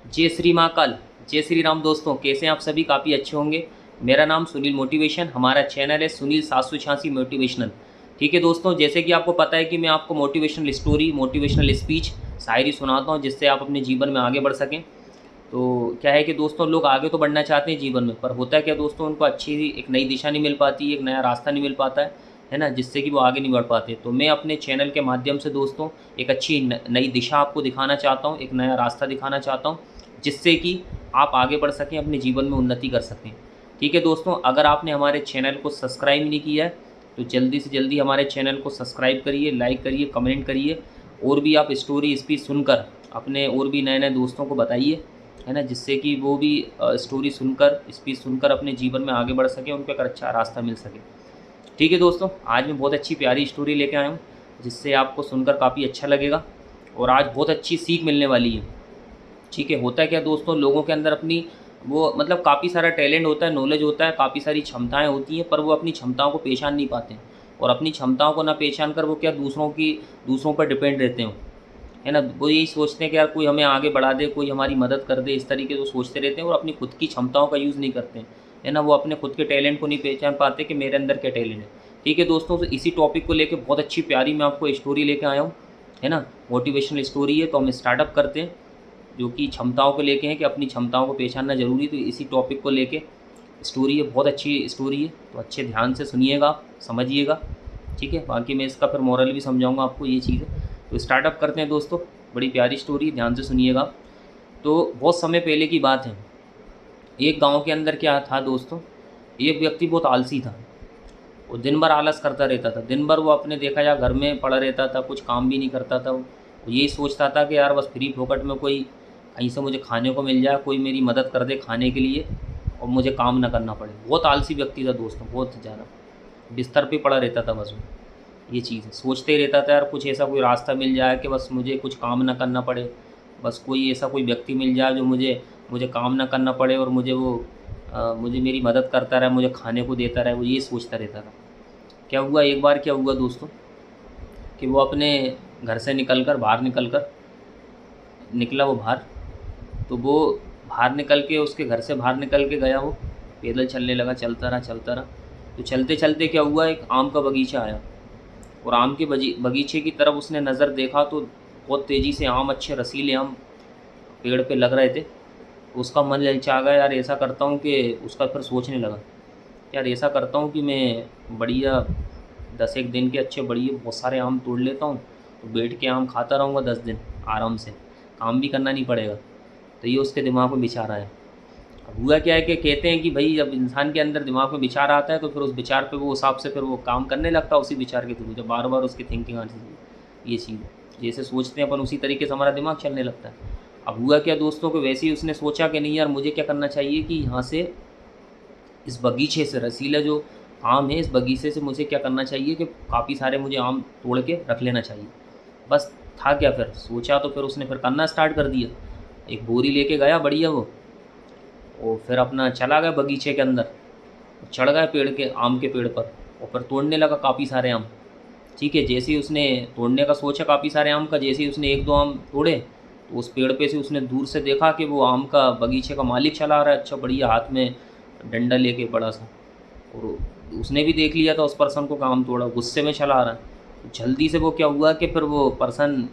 जय श्री महाकाल। जय श्री राम। दोस्तों कैसे हैं आप सभी? काफ़ी अच्छे होंगे। मेरा नाम सुनील मोटिवेशन, हमारा चैनल है सुनील 786 मोटिवेशनल। ठीक है दोस्तों, जैसे कि आपको पता है कि मैं आपको मोटिवेशनल स्टोरी, मोटिवेशनल स्पीच, शायरी सुनाता हूँ जिससे आप अपने जीवन में आगे बढ़ सकें। तो क्या है कि दोस्तों, लोग आगे तो बढ़ना चाहते हैं जीवन में, पर होता है क्या दोस्तों, उनको अच्छी एक नई दिशा नहीं मिल पाती, एक नया रास्ता नहीं मिल पाता है ना, जिससे कि वो आगे नहीं बढ़ पाते। तो मैं अपने चैनल के माध्यम से दोस्तों एक अच्छी नई दिशा आपको दिखाना चाहता हूँ, एक नया रास्ता दिखाना चाहता हूँ, जिससे कि आप आगे बढ़ सकें, अपने जीवन में उन्नति कर सकें। ठीक है दोस्तों, अगर आपने हमारे चैनल को सब्सक्राइब नहीं किया है तो जल्दी से जल्दी हमारे चैनल को सब्सक्राइब करिए, लाइक करिए, कमेंट करिए, और भी आप स्टोरी स्पीच सुनकर अपने और भी नए नए दोस्तों को बताइए, है ना, जिससे कि वो भी स्टोरी सुनकर, स्पीच सुनकर अपने जीवन में आगे बढ़ सकें, उनको एक अच्छा रास्ता मिल सके। ठीक है दोस्तों, आज मैं बहुत अच्छी प्यारी स्टोरी लेके आया हूँ जिससे आपको सुनकर काफ़ी अच्छा लगेगा, और आज बहुत अच्छी सीख मिलने वाली है। ठीक है, होता है क्या दोस्तों, लोगों के अंदर अपनी वो मतलब काफ़ी सारा टैलेंट होता है, नॉलेज होता है, काफ़ी सारी क्षमताएं होती हैं, पर वो अपनी क्षमताओं को पहचान नहीं पाते हैं। और अपनी क्षमताओं को ना पहचान कर वो क्या दूसरों पर डिपेंड रहते हो, है ना। वो यही सोचते हैं कि यार कोई हमें आगे बढ़ा दे, कोई हमारी मदद कर दे, इस तरीके से वो सोचते रहते हैं और अपनी खुद की क्षमताओं का यूज़ नहीं करते हैं, है ना। वो अपने खुद के टैलेंट को नहीं पहचान पाते कि मेरे अंदर क्या टैलेंट है। ठीक है दोस्तों, तो इसी टॉपिक को लेकर बहुत अच्छी प्यारी मैं आपको स्टोरी लेके आया हूँ, है ना। मोटिवेशनल स्टोरी है, तो हम स्टार्टअप करते हैं, जो कि क्षमताओं को लेके हैं कि अपनी क्षमताओं को पहचानना ज़रूरी है। तो इसी टॉपिक को लेके स्टोरी है, बहुत अच्छी स्टोरी है, तो अच्छे ध्यान से सुनिएगा, समझिएगा। ठीक है, बाकी मैं इसका फिर मॉरल भी समझाऊंगा आपको, ये चीज़ है। तो स्टार्टअप करते हैं दोस्तों, बड़ी प्यारी स्टोरी, ध्यान से सुनिएगा। तो बहुत समय पहले की बात है, एक गांव के अंदर क्या था दोस्तों, एक व्यक्ति बहुत आलसी था। वो दिन भर आलस करता रहता था, दिन भर वो अपने देखा या घर में पड़ा रहता था, कुछ काम भी नहीं करता था। वो यही सोचता था कि यार बस फ्री फोकट में कोई कहीं से मुझे खाने को मिल जाए, कोई मेरी मदद कर दे खाने के लिए, और मुझे काम ना करना पड़े। बहुत आलसी व्यक्ति था दोस्तों, बहुत ज़्यादा बिस्तर पे पड़ा रहता था बस वो। ये चीज़ है, सोचते ही रहता था यार कुछ ऐसा कोई रास्ता मिल जाए कि बस मुझे कुछ काम ना करना पड़े, बस कोई ऐसा कोई व्यक्ति मिल जाए जो मुझे मुझे काम ना करना पड़े, और मुझे मेरी मदद करता रहे, मुझे खाने को देता रहे। वो ये सोचता रहता था। क्या हुआ, एक बार क्या हुआ दोस्तों, कि वो अपने घर से निकला वो बाहर। तो वो बाहर निकल के, उसके घर से बाहर निकल के गया, वो पैदल चलने लगा, चलता रहा चलता रहा। तो चलते चलते क्या हुआ, एक आम का बगीचा आया, और आम के बगीचे की तरफ उसने नज़र देखा तो बहुत तेज़ी से आम, अच्छे रसीले आम पेड़ पे लग रहे थे। तो उसका मन ललचा गया, यार ऐसा करता हूँ कि उसका फिर सोचने लगा, यार ऐसा करता हूँ कि मैं बढ़िया 10 एक दिन के अच्छे बढ़िया बहुत सारे आम तोड़ लेता हूँ, तो बैठ के आम खाता रहूँगा 10 दिन आराम से, काम भी करना नहीं पड़ेगा। तो ये उसके दिमाग में विचार आया। अब हुआ क्या है कि कहते हैं कि भाई जब इंसान के अंदर दिमाग में विचार आता है तो फिर उस विचार पे वो हिसाब से फिर वो काम करने लगता है, उसी विचार के थ्रू, जब बार बार उसकी थिंकिंग आती है। ये चीज़ जैसे सोचते हैं अपन, उसी तरीके से हमारा दिमाग चलने लगता है। अब हुआ क्या दोस्तों, को वैसे ही उसने सोचा कि नहीं यार, मुझे क्या करना चाहिए कि यहाँ से, इस बगीचे से, रसीला जो आम है, इस बगीचे से मुझे क्या करना चाहिए कि काफ़ी सारे मुझे आम तोड़ के रख लेना चाहिए। बस था क्या, फिर सोचा तो फिर उसने फिर करना स्टार्ट कर दिया। एक बोरी लेके गया बढ़िया वो फिर अपना चला गया बगीचे के अंदर, चढ़ गया पेड़ के, आम के पेड़ पर, और फिर तोड़ने लगा काफ़ी सारे आम। ठीक है, जैसे ही उसने तोड़ने का सोचा काफ़ी सारे आम का, जैसे ही उसने एक दो आम तोड़े, तो उस पेड़ पे से उसने दूर से देखा कि वो आम का बगीचे का मालिक चला आ रहा है, अच्छा बढ़िया, हाथ में डंडा लेके बड़ा सा। और उसने भी देख लिया था उस पर्सन को, काम तोड़ा, गुस्से में चला आ रहा है। तो जल्दी से वो क्या हुआ कि फिर वो पर्सन,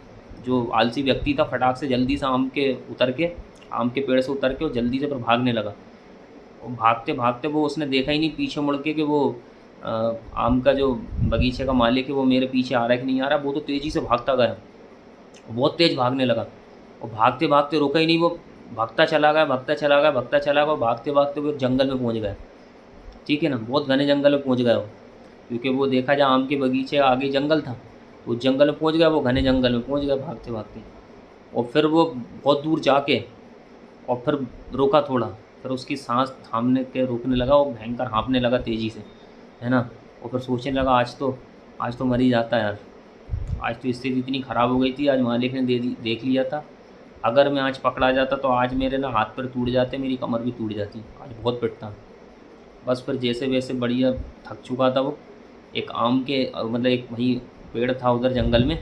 जो आलसी व्यक्ति था, फटाक से जल्दी से आम के पेड़ से उतर के वो जल्दी से फिर भागने लगा। और भागते भागते वो, उसने देखा ही नहीं पीछे मुड़ के कि वो आम का जो बगीचे का मालिक है वो मेरे पीछे आ रहा है कि नहीं आ रहा। वो तो तेज़ी से भागता गया, बहुत तेज़ भागने लगा, और भागते भागते रुका ही नहीं वो, भागता चला गया, भागता चला गया, भागता चला गया, भागते भागते वो एक जंगल में पहुंच गया। ठीक है ना, बहुत घने जंगल में पहुंच गया वो, क्योंकि वो देखा जहाँ आम के बगीचे आगे जंगल था, तो उस जंगल में पहुंच गया, वो घने जंगल में पहुंच गया भागते भागते। और फिर वो बहुत दूर जाके, और फिर रोका थोड़ा, फिर उसकी सांस थामने के रोकने लगा, वो भयंकर हाँफने लगा तेज़ी से, है ना। और फिर सोचने लगा, आज तो मर ही जाता यार, आज तो स्थिति इतनी ख़राब हो गई थी, आज मालिक ने देख लिया था, अगर मैं आज पकड़ा जाता तो आज मेरे ना हाथ पर टूट जाते, मेरी कमर भी टूट जाती, आज बहुत पिटता। बस फिर जैसे वैसे बढ़िया थक चुका था वो, एक आम के मतलब एक वहीं पेड़ था उधर जंगल में,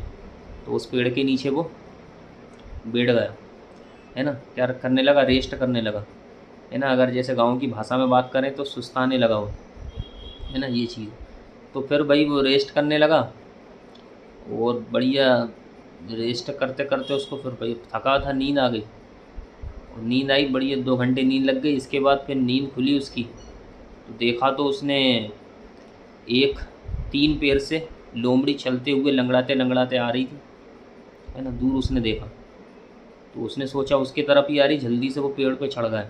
तो उस पेड़ के नीचे वो बैठ गया। है ना, क्या करने लगा, रेस्ट करने लगा, है ना, अगर जैसे गाँव की भाषा में बात करें तो सुस्ताने लगा वो, है ना, ये चीज़। तो फिर भाई वो रेस्ट करने लगा और बढ़िया रेस्ट करते करते उसको फिर भाई थका था, नींद आ गई, और नींद आई, बढ़िया 2 घंटे नींद लग गई। इसके बाद फिर नींद खुली उसकी, तो देखा तो उसने एक 3 पैर से लोमड़ी चलते हुए लंगड़ाते लंगड़ाते आ रही थी, है ना, दूर उसने देखा। तो उसने सोचा उसके तरफ ही आ रही, जल्दी से वो पेड़ पे चढ़ गया,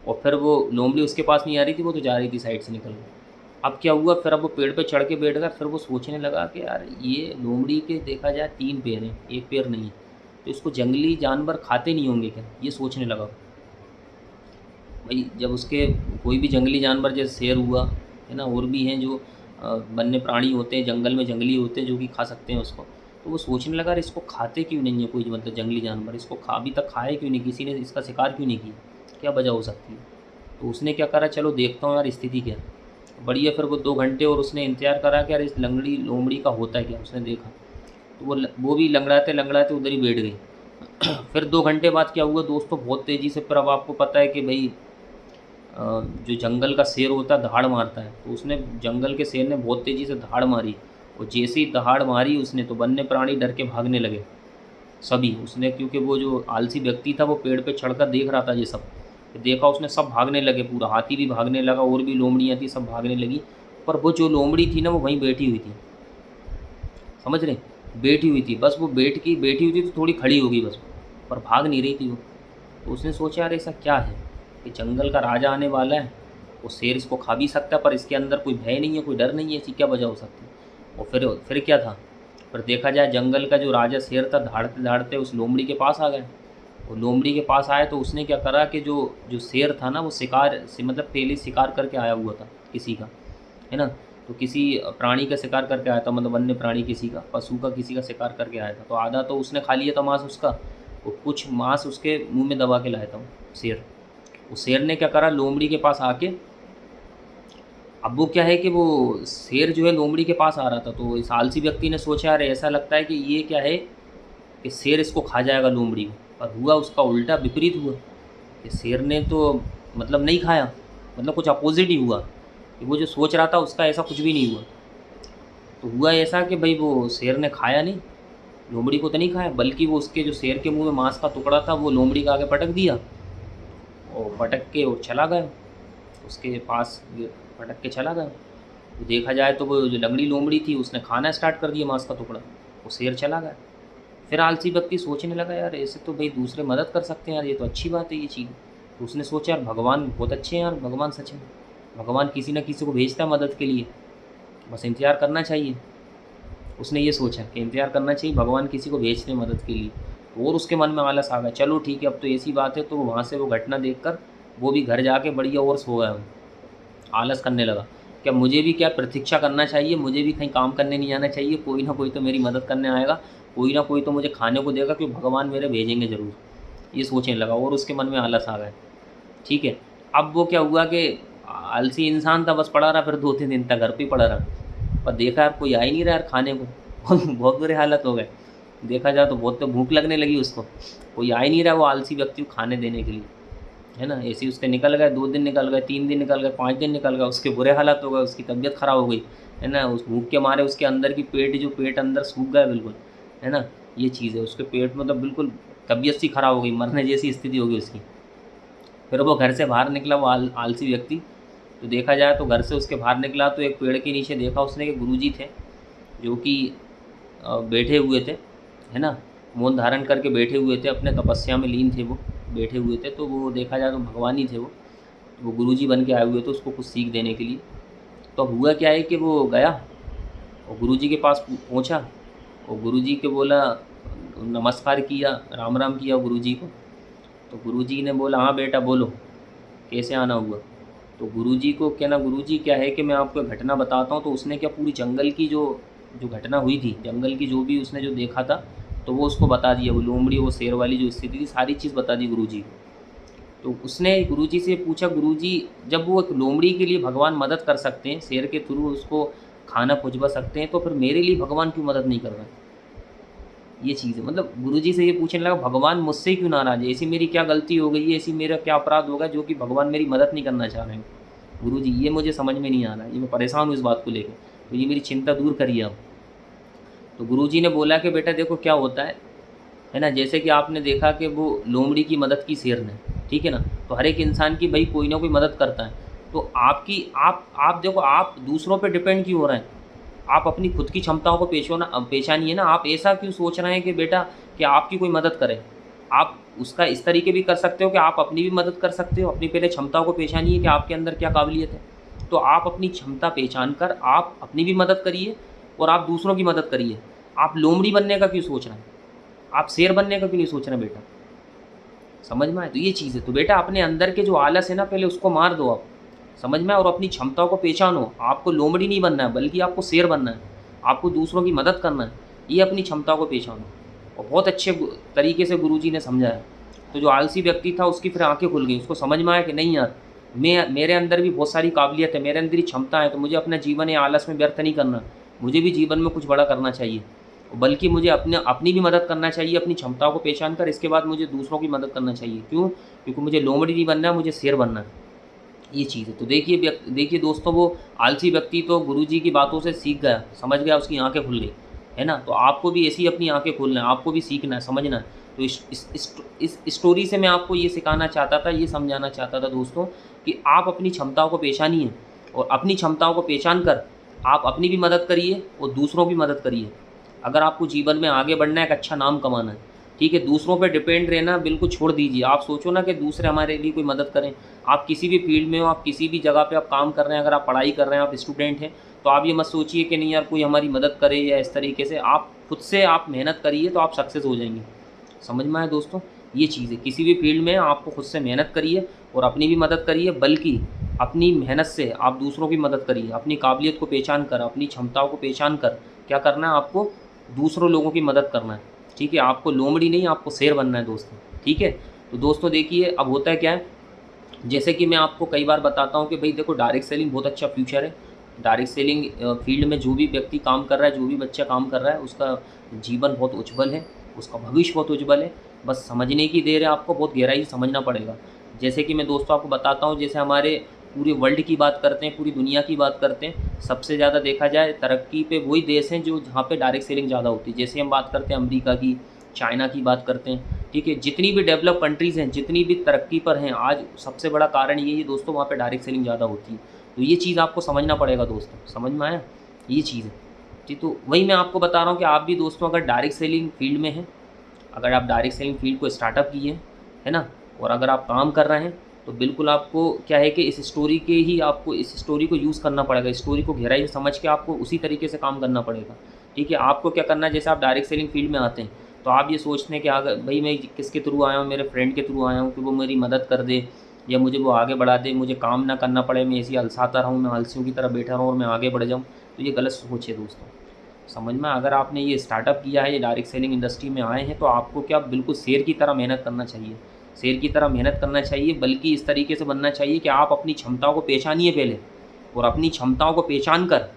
और फिर वो लोमड़ी उसके पास नहीं आ रही थी, वो तो जा रही थी साइड से निकल के। अब क्या हुआ, फिर अब वो पेड़ पे चढ़ के बैठ गया। फिर वो सोचने लगा कि यार ये लोमड़ी के देखा जाए 3 पैर हैं, एक पैर नहीं है, तो इसको जंगली जानवर खाते नहीं होंगे क्या, ये सोचने लगा। भाई जब उसके कोई भी जंगली जानवर जैसे शेर हुआ, है ना, और भी हैं जो वन्य प्राणी होते हैं, जंगल में जंगली होते हैं जो कि खा सकते हैं उसको, तो वो सोचने लगा यार इसको खाते क्यों नहीं है कोई, मतलब जंगली जानवर इसको खा, अभी तक खाए क्यों नहीं, किसी ने इसका शिकार क्यों नहीं किया, क्या वजह हो सकती है। तो उसने क्या करा, चलो देखता हूँ यार स्थिति क्या है। बढ़िया, फिर वो 2 घंटे और उसने इंतजार करा कि यार इस लंगड़ी लोमड़ी का होता है क्या, उसने देखा तो वो भी लंगड़ाते लंगड़ाते उधर ही बैठ गई। फिर 2 घंटे बाद क्या हुआ दोस्तों, बहुत तेज़ी से, फिर अब आपको पता है कि भाई जो जंगल का शेर होता है दहाड़ मारता है, तो उसने जंगल के शेर ने बहुत तेज़ी से दहाड़ मारी, और जैसे ही दहाड़ मारी उसने तो वन्य प्राणी डर के भागने लगे सभी। उसने क्योंकि वो जो आलसी व्यक्ति था वो पेड़ पे चढ़कर देख रहा था ये सब, तो देखा उसने, सब भागने लगे, पूरा हाथी भी भागने लगा, और भी लोमड़ियाँ थी सब भागने लगी। पर वो जो लोमड़ी थी ना वो वहीं बैठी हुई थी, समझ रहे, बैठी हुई थी, बस वो बैठी हुई थी, तो थोड़ी खड़ी होगी बस, पर भाग नहीं रही थी वो। तो उसने सोचा यार ऐसा क्या है कि जंगल का राजा आने वाला है, वो शेर इसको खा भी सकता है, पर इसके अंदर कोई भय नहीं है, कोई डर नहीं है, ऐसी क्या वजह हो सकती है। और फिर क्या था, पर देखा जाए जंगल का जो राजा शेर था दहाड़ते दहाड़ते उस लोमड़ी के पास आ गया। और लोमड़ी के पास आया तो उसने क्या करा कि जो जो शेर था ना वो शिकार से, मतलब पहले शिकार करके आया हुआ था किसी का, है ना, तो किसी प्राणी का शिकार करके आया था, मतलब वन्य प्राणी किसी का, पशु का किसी का शिकार करके आया था, तो आधा तो उसने खा लिया था मांस उसका, और कुछ मांस उसके मुंह में दबा के लाया था वो शेर। उस शेर ने क्या करा, लोमड़ी के पास आके, अब वो क्या है कि वो शेर जो है लोमड़ी के पास आ रहा था, तो इस आलसी व्यक्ति ने सोचा यार ऐसा लगता है कि ये क्या है कि शेर इसको खा जाएगा लोमड़ी को, पर हुआ उसका उल्टा, विपरीत हुआ कि शेर ने तो मतलब नहीं खाया, मतलब कुछ अपोजिट ही हुआ, कि वो जो सोच रहा था उसका ऐसा कुछ भी नहीं हुआ। तो हुआ ऐसा कि भाई वो शेर ने खाया नहीं, लोमड़ी को तो नहीं खाया, बल्कि वो उसके जो शेर के मुंह में मांस का टुकड़ा था वो लोमड़ी के आगे पटक दिया, और पटक के और चला गया उसके पास, पटक के चला गया। तो देखा जाए तो वो जो लंगड़ी लोमड़ी थी उसने खाना स्टार्ट कर दिया मांस का टुकड़ा, वो शेर चला गया। फिर आलसी व्यक्ति सोचने लगा यार ऐसे तो भाई दूसरे मदद कर सकते हैं यार, ये तो अच्छी बात है ये चीज़। तो उसने सोचा यार भगवान बहुत अच्छे हैं यार, भगवान सच में, भगवान किसी न किसी को भेजता है मदद के लिए, बस इंतज़ार करना चाहिए। उसने ये सोचा कि इंतज़ार करना चाहिए, भगवान किसी को भेजते हैं मदद के लिए। तो और उसके मन में आलस आ गया, चलो ठीक है अब तो ऐसी बात है, तो वहाँ से वो घटना देखकर वो भी घर जाके बढ़िया और सो गया, आलस करने लगा। क्या मुझे भी क्या प्रतीक्षा करना चाहिए, मुझे भी कहीं काम करने नहीं जाना चाहिए, कोई ना कोई तो मेरी मदद करने आएगा, कोई ना कोई तो मुझे खाने को देगा, क्योंकि भगवान मेरे भेजेंगे ज़रूर, ये सोचने लगा, और उसके मन में आलस आ गया। ठीक है, अब वो क्या हुआ कि आलसी इंसान था, बस पड़ा रहा, फिर 2-3 दिन तक घर पे ही पड़ा रहा, पर देखा यार कोई आ ही नहीं रहा यार खाने को। बहुत बुरे हालत हो गए, देखा जाए तो बहुत, तो भूख लगने लगी उसको, कोई आ ही नहीं रहा वो आलसी व्यक्ति को खाने देने के लिए, है ना। ऐसे ही उसके निकल गए, 2 दिन निकल गए, 3 दिन निकल गए, 5 दिन निकल गए, उसके बुरे हालात हो गए, उसकी तबीयत ख़राब हो गई, है ना। उस भूख के मारे उसके अंदर की पेट अंदर सूख गया बिल्कुल, है ना। ये चीज़ है, उसके पेट मतलब बिल्कुल तबीयत सी ख़राब हो गई, मरने जैसी स्थिति हो गई उसकी। फिर वो घर से बाहर निकला वो आलसी व्यक्ति, तो देखा जाए तो घर से उसके बाहर निकला तो एक पेड़ के नीचे देखा उसने कि गुरुजी थे, जो कि बैठे हुए थे, है ना, मौन धारण करके बैठे हुए थे, अपने तपस्या में लीन थे वो, बैठे हुए थे। तो वो देखा जाए तो भगवान ही थे वो गुरुजी बन के आए हुए थे उसको कुछ सीख देने के लिए। तो हुआ क्या है कि वो गया और गुरुजी के पास पहुंचा, और गुरुजी के बोला, नमस्कार किया, राम राम किया गुरुजी को। तो गुरुजी ने बोला हाँ बेटा बोलो, कैसे आना हुआ। तो गुरुजी को कहना, गुरुजी क्या है कि मैं आपको एक घटना बताता हूँ। तो उसने क्या पूरी जंगल की जो जो घटना हुई थी, जंगल की जो भी उसने जो देखा था, तो वो उसको बता दिया, वो लोमड़ी वो शेर वाली जो स्थिति थी सारी चीज़ बता दी गुरुजी को। तो उसने गुरुजी से पूछा, गुरुजी जब वो एक लोमड़ी के लिए भगवान मदद कर सकते हैं, शेर के थ्रू उसको खाना पहुँचवा सकते हैं, तो फिर मेरे लिए भगवान क्यों मदद नहीं कर रहे हैं। ये चीज़ है। मतलब गुरुजी से ये पूछने लगा भगवान मुझसे क्यों नाराज़ है? ऐसी मेरी क्या गलती हो गई है? ऐसी मेरा क्या अपराध होगा जो कि भगवान मेरी मदद नहीं करना चाह रहे हैं? गुरुजी ये मुझे समझ में नहीं आ रहा है, ये मैं परेशान हूँ इस बात को लेके, तो ये मेरी चिंता दूर करिए आप। तो गुरुजी ने बोला कि बेटा देखो क्या होता है ना? जैसे कि आपने देखा कि वो लोमड़ी की मदद की शेर ने, ठीक है ना? तो हर एक इंसान की भाई कोई ना कोई मदद करता है। तो आपकी आप देखो आप दूसरों पे डिपेंड क्यों हो रहे हैं? आप अपनी खुद की क्षमताओं को पहचानिए ना। आप ऐसा क्यों सोच रहे हैं कि बेटा कि आपकी कोई मदद करे? आप उसका इस तरीके भी कर सकते हो कि आप अपनी भी मदद कर सकते हो। अपनी पहले क्षमताओं को पहचानिए कि आपके अंदर क्या काबिलियत है। तो आप अपनी क्षमता पहचान कर आप अपनी भी मदद करिए और आप दूसरों की मदद करिए। आप लोमड़ी बनने का क्यों सोच रहे हैं? आप शेर बनने का क्यों नहीं सोच रहे हैं बेटा? समझ में आए? तो ये चीज़ है। तो बेटा अपने अंदर के जो आलस है ना पहले उसको मार दो आप। समझ में आए? और अपनी क्षमताओं को पहचानो। आपको लोमड़ी नहीं बनना है बल्कि आपको शेर बनना है। आपको दूसरों की मदद करना है। ये अपनी क्षमताओं को पहचानो। और बहुत अच्छे तरीके से गुरुजी ने समझाया। तो जो आलसी व्यक्ति था उसकी फिर आँखें खुल गई। उसको समझ में आया कि नहीं यार, मेरे अंदर भी बहुत सारी काबिलियत है, मेरे अंदर ही क्षमता है, तो मुझे अपना जीवन या आलस में व्यर्थ नहीं करना। मुझे भी जीवन में कुछ बड़ा करना चाहिए। बल्कि मुझे अपनी भी मदद करना चाहिए अपनी क्षमताओं को पहचान कर। इसके बाद मुझे दूसरों की मदद करना चाहिए। क्यों? क्योंकि मुझे लोमड़ी नहीं बनना है, मुझे शेर बनना है। ये चीज़ है। तो देखिए दोस्तों, वो आलसी व्यक्ति तो गुरुजी की बातों से सीख गया, समझ गया, उसकी आँखें खुल गई, है ना? तो आपको भी ऐसी अपनी आँखें खोलना है, आपको भी सीखना है, समझना है। तो इस स्टोरी से मैं आपको ये सिखाना चाहता था, ये समझाना चाहता था दोस्तों कि आप अपनी क्षमताओं को पहचानिए और अपनी क्षमताओं को पहचान कर आप अपनी भी मदद करिए और दूसरों की मदद करिए। अगर आपको जीवन में आगे बढ़ना है, एक अच्छा नाम कमाना है, ठीक है? दूसरों पे डिपेंड रहना बिल्कुल छोड़ दीजिए। आप सोचो ना कि दूसरे हमारे लिए कोई मदद करें। आप किसी भी फील्ड में हो, आप किसी भी जगह पे आप काम कर रहे हैं, अगर आप पढ़ाई कर रहे हैं, आप स्टूडेंट हैं, तो आप ये मत सोचिए कि नहीं यार कोई हमारी मदद करे या इस तरीके से। आप खुद से आप मेहनत करिए तो आप सक्सेस हो जाएंगे। समझ में आया दोस्तों? ये चीज़ है। किसी भी फील्ड में आपको खुद से मेहनत करिए और अपनी भी मदद करिए, बल्कि अपनी मेहनत से आप दूसरों की मदद करिए। अपनी काबिलियत को पहचान कर, अपनी क्षमताओं को पहचान कर क्या करना है आपको? दूसरों लोगों की मदद करना है, ठीक है? आपको लोमड़ी नहीं, आपको शेर बनना है दोस्तों, ठीक है? तो दोस्तों देखिए अब होता है क्या है, जैसे कि मैं आपको कई बार बताता हूँ कि भाई देखो डायरेक्ट सेलिंग बहुत अच्छा फ्यूचर है। डायरेक्ट सेलिंग फील्ड में जो भी व्यक्ति काम कर रहा है, जो भी बच्चा काम कर रहा है, उसका जीवन बहुत उज्ज्वल है, उसका भविष्य बहुत उज्ज्वल है। बस समझने की देर है, आपको बहुत गहराई से समझना पड़ेगा। जैसे कि मैं दोस्तों आपको बताता हूँ, जैसे हमारे पूरे वर्ल्ड की बात करते हैं, पूरी दुनिया की बात करते हैं, सबसे ज़्यादा देखा जाए तरक्की पे वही देश हैं जो जहाँ पे डायरेक्ट सेलिंग ज़्यादा होती है। जैसे हम बात करते हैं अमेरिका की, चाइना की बात करते हैं, ठीक है? जितनी भी डेवलप कंट्रीज़ हैं, जितनी भी तरक्की पर हैं आज, सबसे बड़ा कारण यही है दोस्तों, वहाँ पे डायरेक्ट सेलिंग ज़्यादा होती है। तो ये चीज़ आपको समझना पड़ेगा दोस्तों, समझ में आया? ये चीज़ है जी। तो वही मैं आपको बता रहा हूँ कि आप भी दोस्तों अगर डायरेक्ट सेलिंग फील्ड में हैं, अगर आप डायरेक्ट सेलिंग फील्ड को स्टार्टअप किए हैं, है ना? और अगर आप काम कर रहे हैं, तो बिल्कुल आपको क्या है कि इस स्टोरी के ही आपको इस स्टोरी को यूज़ करना पड़ेगा। स्टोरी को गहराई से समझ के आपको उसी तरीके से काम करना पड़ेगा, ठीक है? आपको क्या करना है, जैसे आप डायरेक्ट सेलिंग फील्ड में आते हैं, तो आप ये सोचते हैं कि अगर भाई मैं किसके थ्रू आया हूँ, मेरे फ्रेंड के थ्रू आया हूँ कि वो मेरी मदद कर दे या मुझे वो आगे बढ़ा दे, मुझे काम ना करना पड़े, मैं ऐसे ही अलसाता रहूँ, मैं आलसियों की तरह बैठा रहूँ और मैं आगे बढ़ जाऊँ। तो ये गलत सोच है दोस्तों, समझ में? अगर आपने ये स्टार्टअप किया है, ये डायरेक्ट सेलिंग इंडस्ट्री में आए हैं, तो आपको क्या बिल्कुल शेर की तरह मेहनत करना चाहिए। शेर की तरह मेहनत करना चाहिए, बल्कि इस तरीके से बनना चाहिए कि आप अपनी क्षमताओं को पहचानिए पहले, और अपनी क्षमताओं को पहचान कर,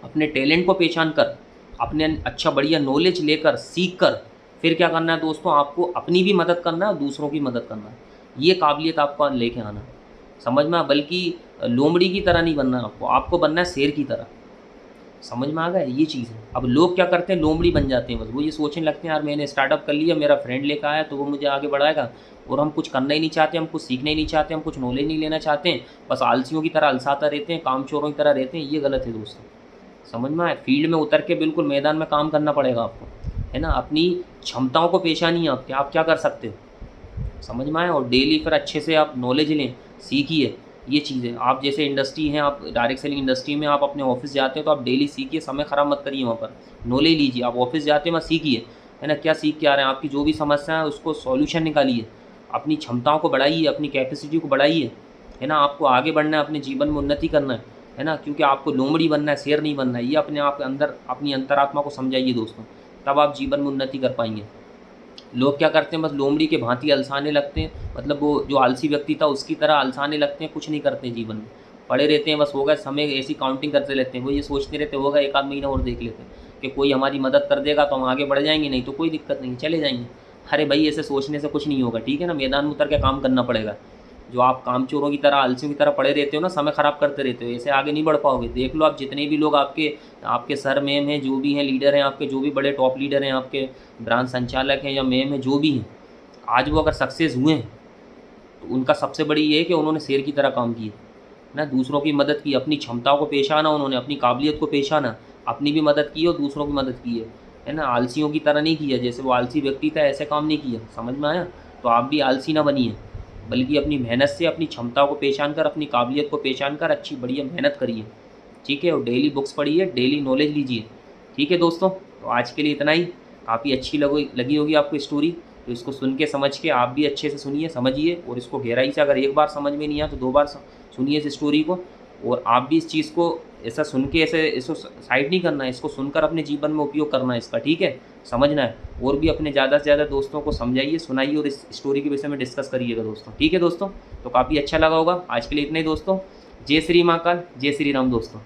अपने टैलेंट को पहचान कर, अपने अच्छा बढ़िया नॉलेज लेकर, सीख कर, फिर क्या करना है दोस्तों, आपको अपनी भी मदद करना है और दूसरों की मदद करना है। ये काबिलियत आपको लेके आना है, समझ में? बल्कि लोमड़ी की तरह नहीं बनना आपको, आपको बनना है शेर की तरह। समझ में आ गया? ये चीज़ है। अब लोग क्या करते हैं, लोमड़ी बन जाते हैं। बस वो ये सोचने लगते हैं यार मैंने स्टार्टअप कर लिया, मेरा फ्रेंड लेकर आया तो वो मुझे आगे बढ़ाएगा, और हम कुछ करना ही नहीं चाहते, हम कुछ सीखना ही नहीं चाहते, हम कुछ नॉलेज नहीं लेना चाहते हैं, बस आलसियों की तरह अलसाता रहते हैं, कामचोरों की तरह रहते हैं। ये गलत है दोस्तों, समझ में आए? फील्ड में उतर के बिल्कुल मैदान में काम करना पड़ेगा आपको, है ना? अपनी क्षमताओं को पहचानिए, आप क्या कर सकते हो, समझ में आया? और डेली फिर अच्छे से आप नॉलेज लें, सीखिए। ये चीज़ है। आप जैसे इंडस्ट्री हैं, आप डायरेक्ट सेलिंग इंडस्ट्री में आप अपने ऑफिस जाते हैं, तो आप डेली सीखिए, समय ख़राब मत करिए वहाँ पर, नॉलेज लीजिए। आप ऑफिस जाते हैं वहाँ सीखिए, है ना? क्या सीख के आ रहे हैं, आपकी जो भी समस्या है उसको सॉल्यूशन निकालिए, अपनी क्षमताओं को बढ़ाइए, अपनी कैपेसिटी को बढ़ाइए, है ना? आपको आगे बढ़ना है, अपने जीवन में उन्नति करना है ना? क्योंकि आपको लोमड़ी बनना है, शेर नहीं बनना है। ये अपने आप के अंदर अपनी अंतरात्मा को समझाइए दोस्तों, तब आप जीवन में उन्नति कर पाएंगे। लोग क्या करते हैं, बस लोमड़ी के भांति अलसाने लगते हैं, मतलब वो जो आलसी व्यक्ति था उसकी तरह अलसाने लगते हैं, कुछ नहीं करते हैं जीवन में, पड़े रहते हैं, बस होगा समय ऐसी काउंटिंग करते रहते हैं। वो ये सोचते रहते हैं होगा एक आध महीना और देख लेते हैं, कि कोई हमारी मदद कर देगा तो हम आगे बढ़ जाएंगे, नहीं तो कोई दिक्कत नहीं, चले जाएंगे। अरे भाई ऐसे सोचने से कुछ नहीं होगा, ठीक है ना। मैदान में उतर के काम करना पड़ेगा। जो आप कामचोरों की तरह, आलसियों की तरह पड़े रहते हो ना, समय ख़राब करते रहते हो, ऐसे आगे नहीं बढ़ पाओगे। देख लो आप जितने भी लोग आपके आपके सर मैम हैं, जो भी हैं लीडर हैं आपके, जो भी बड़े टॉप लीडर हैं आपके, ब्रांच संचालक हैं या मैम हैं, जो भी हैं, आज वो अगर सक्सेस हुए हैं तो उनका सबसे बड़ी ये है कि उन्होंने शेर की तरह काम किए ना, दूसरों की मदद की, अपनी क्षमताओं को पेश आना, उन्होंने अपनी काबिलियत को पेश आना, अपनी भी मदद की और दूसरों की मदद की है ना। आलसियों की तरह नहीं किया, जैसे वो आलसी व्यक्ति था ऐसे काम नहीं किया, समझ में आया। तो आप भी आलसी ना बनिए, बल्कि अपनी मेहनत से अपनी क्षमताओं को पहचान कर, अपनी काबिलियत को पहचान कर अच्छी बढ़िया मेहनत करिए, ठीक है। और डेली बुक्स पढ़िए, डेली नॉलेज लीजिए, ठीक है दोस्तों। तो आज के लिए इतना ही। काफ़ी अच्छी लगी होगी आपको स्टोरी, तो इसको सुन के समझ के आप भी अच्छे से सुनिए, समझिए, और इसको गहराई से, अगर एक बार समझ में नहीं आया तो 2 बार सुनिए इस स्टोरी को। और आप भी इस चीज़ को ऐसा सुन के ऐसे इसको साइड नहीं करना है, इसको सुनकर अपने जीवन में उपयोग करना है इसका, ठीक है, समझना है। और भी अपने ज़्यादा से ज़्यादा दोस्तों को समझाइए, सुनाइए और इस स्टोरी के विषय में डिस्कस करिएगा दोस्तों, ठीक है दोस्तों। तो काफ़ी अच्छा लगा होगा। आज के लिए इतना ही दोस्तों। जय श्री महाकाल, जय श्री राम दोस्तों।